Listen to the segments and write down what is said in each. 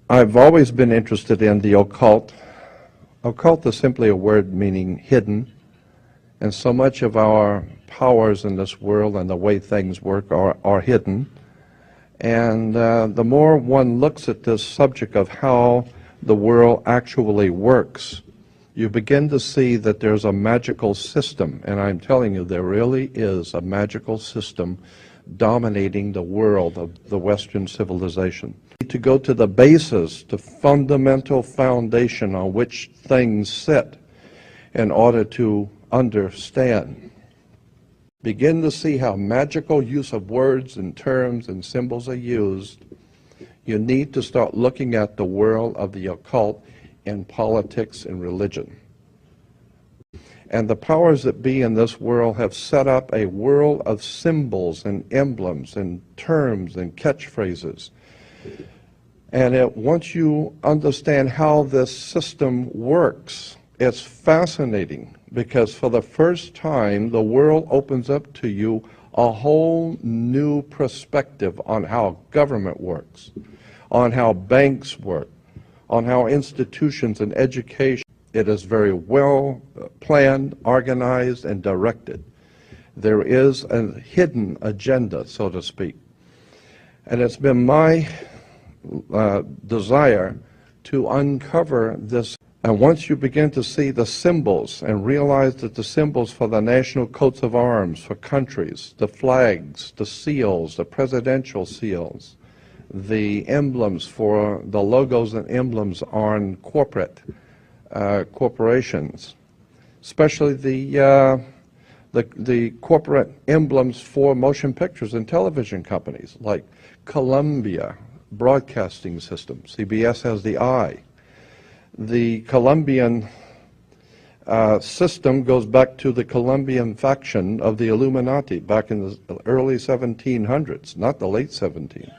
I've always been interested in the occult. Occult is simply a word meaning hidden, and so much of our powers in this world and the way things work are hidden. And the more one looks at this subject of how the world actually works, you begin to see that there's a magical system, and I'm telling you, there really is a magical system dominating the world of the Western civilization. To go to the basis, the fundamental foundation on which things sit in order to understand. Begin to see how magical use of words and terms and symbols are used. You need to start looking at the world of the occult in politics and religion. And the powers that be in this world have set up a world of symbols and emblems and terms and catchphrases. And once you understand how this system works, it's fascinating, because for the first time, the world opens up to you a whole new perspective on how government works, on how banks work, on how institutions and education. It is very well planned, organized, and directed. There is a hidden agenda, so to speak. And it's been my desire to uncover this. And once you begin to see the symbols and realize that the symbols for the national coats of arms for countries, the flags, the seals, the presidential seals, the emblems for the logos and emblems on corporations, especially the corporate emblems for motion pictures and television companies like Columbia Broadcasting System. CBS has the eye. The Colombian system goes back to the Colombian faction of the Illuminati back in the early 1700s, not the late 1700s.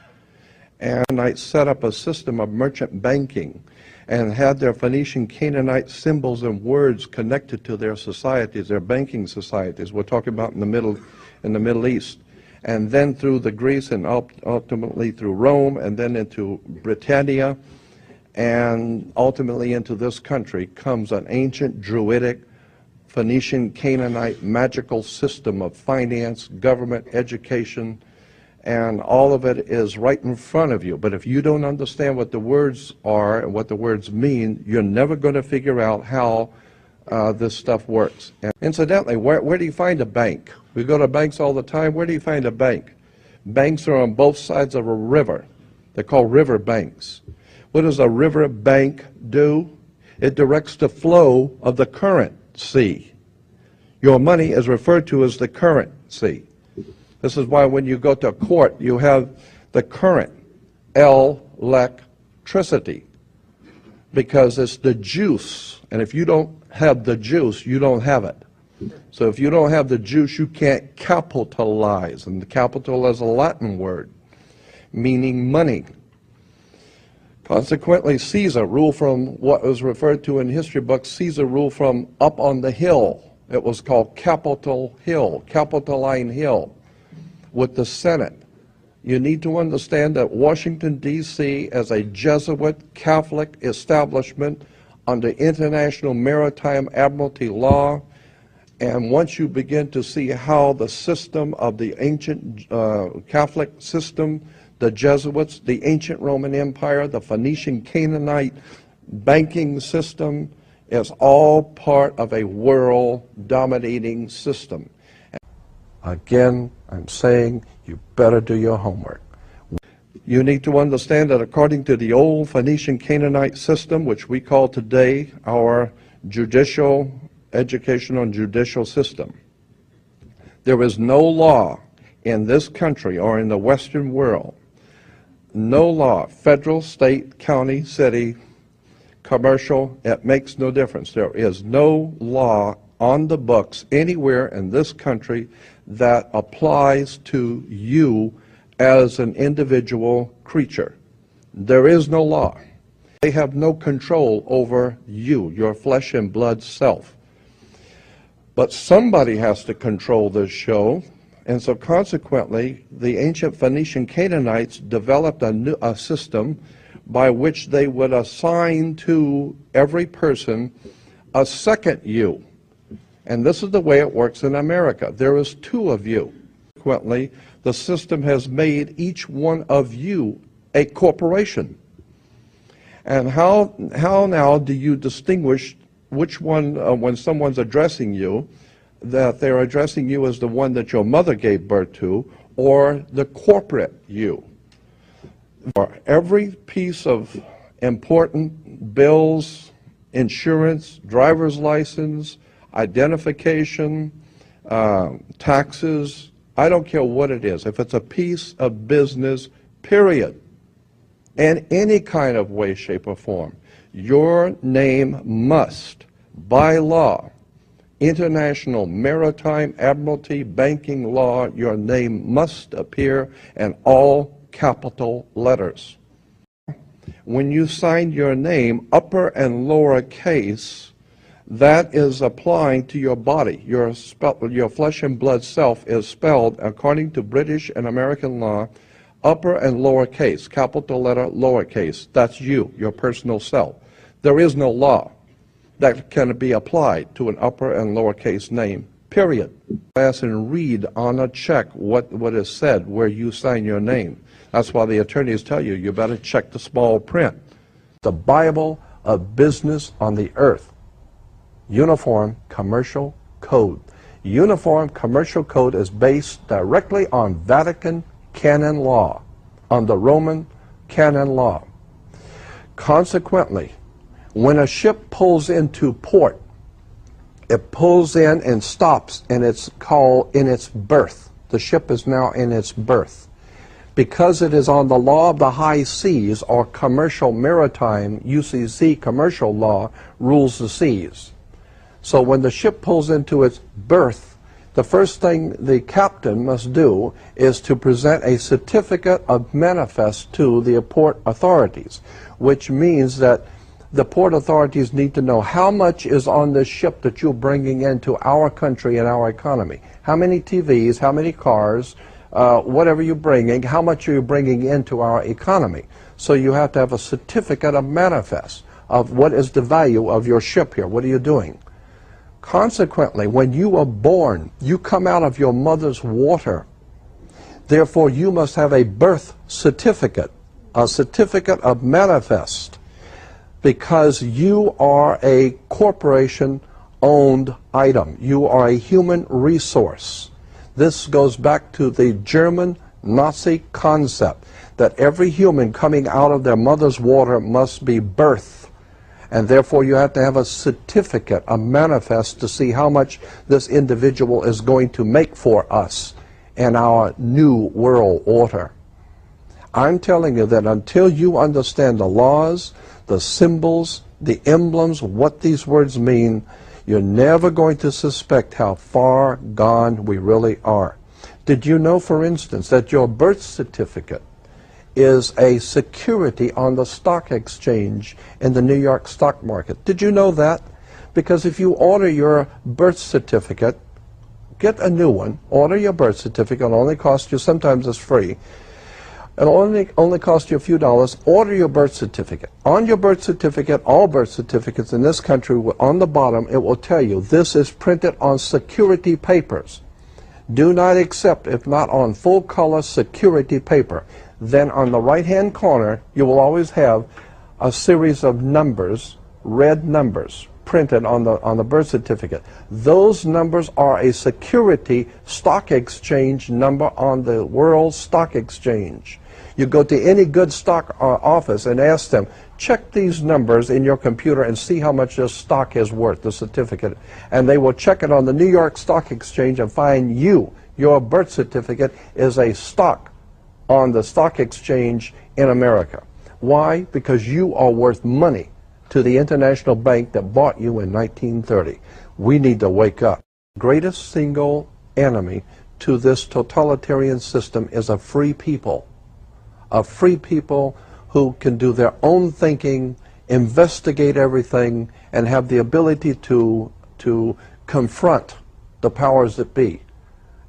And I set up a system of merchant banking and had their Phoenician Canaanite symbols and words connected to their societies, their banking societies. We're talking about in the Middle East. And then through the Greece and ultimately through Rome and then into Britannia and ultimately into this country comes an ancient Druidic Phoenician Canaanite magical system of finance, government, education, and all of it is right in front of you. But if you don't understand what the words are and what the words mean, you're never going to figure out how this stuff works. And incidentally, where do you find a bank? We go to banks all the time. Where do you find a bank? Banks are on both sides of a river. They're called river banks. What does a river bank do? It directs the flow of the currency. Your money is referred to as the currency. This is why when you go to court, you have the current, electricity, because it's the juice. And if you don't have the juice, you don't have it. So if you don't have the juice, you can't capitalize. And the capital is a Latin word, meaning money. Consequently, Caesar ruled from what was referred to in history books, Caesar ruled from up on the hill. It was called Capitol Hill, Capitoline Hill, with the Senate. You need to understand that Washington, D.C. as a Jesuit Catholic establishment under international maritime admiralty law, and once you begin to see how the system of the ancient Catholic system, the Jesuits, the ancient Roman Empire, the Phoenician Canaanite banking system is all part of a world dominating system. Again, I'm saying you better do your homework. You need to understand that according to the old Phoenician Canaanite system, which we call today our judicial, educational and judicial system, there is no law in this country or in the Western world, no law, federal, state, county, city, commercial, it makes no difference. There is no law on the books anywhere in this country that applies to you as an individual creature. There is no law. They have no control over you, your flesh and blood self. But somebody has to control this show, and so consequently, the ancient Phoenician Canaanites developed a system by which they would assign to every person a second you. And this is the way it works in America. There is two of you. Consequently, the system has made each one of you a corporation. And how now do you distinguish which one, when someone's addressing you, that they're addressing you as the one that your mother gave birth to, or the corporate you? For every piece of important bills, insurance, driver's license, identification, taxes, I don't care what it is. If it's a piece of business, period, in any kind of way, shape, or form, your name must, by law, international maritime admiralty banking law, your name must appear in all capital letters. When you sign your name, upper and lower case, that is applying to your body. Your flesh and blood self is spelled, according to British and American law, upper and lower case, capital letter, lower case. That's you, your personal self. There is no law that can be applied to an upper and lower case name, period. Pass and read on a check what is said where you sign your name. That's why the attorneys tell you, you better check the small print. The Bible of business on the earth. Uniform Commercial Code. Uniform Commercial Code is based directly on Vatican canon law, on the Roman canon law. Consequently, when a ship pulls into port, it pulls in and stops, and it's called in its berth. The ship is now in its berth. Because it is on the law of the high seas, or commercial maritime, UCC commercial law, rules the seas. So when the ship pulls into its berth, the first thing the captain must do is to present a certificate of manifest to the port authorities, which means that the port authorities need to know how much is on this ship that you're bringing into our country and our economy. How many TVs, how many cars, whatever you're bringing, how much are you bringing into our economy? So you have to have a certificate of manifest of what is the value of your ship here. What are you doing? Consequently, when you are born, you come out of your mother's water. Therefore, you must have a birth certificate, a certificate of manifest, because you are a corporation-owned item. You are a human resource. This goes back to the German Nazi concept that every human coming out of their mother's water must be birthed. And therefore you have to have a certificate, a manifest, to see how much this individual is going to make for us in our new world order. I'm telling you that until you understand the laws, the symbols, the emblems, what these words mean, you're never going to suspect how far gone we really are. Did you know, for instance, that your birth certificate is a security on the stock exchange in the New York stock market? Did you know that? Because if you order your birth certificate, get a new one, order your birth certificate, it'll only cost you, sometimes it's free, it'll only cost you a few dollars, order your birth certificate. On your birth certificate, all birth certificates in this country, on the bottom, it will tell you this is printed on security papers. Do not accept if not on full color security paper. Then on the right-hand corner, you will always have a series of numbers, red numbers, printed on the birth certificate. Those numbers are a security stock exchange number on the World Stock Exchange. You go to any good stock office and ask them, check these numbers in your computer and see how much this stock is worth, the certificate. And they will check it on the New York Stock Exchange and find your birth certificate is a stock on the stock exchange in America. Why? Because you are worth money to the international bank that bought you in 1930. We need to wake up. The greatest single enemy to this totalitarian system is a free people. A free people who can do their own thinking, investigate everything, and have the ability to confront the powers that be.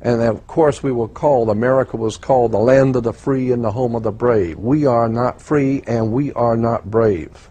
And of course America was called the land of the free and the home of the brave. We are not free and we are not brave.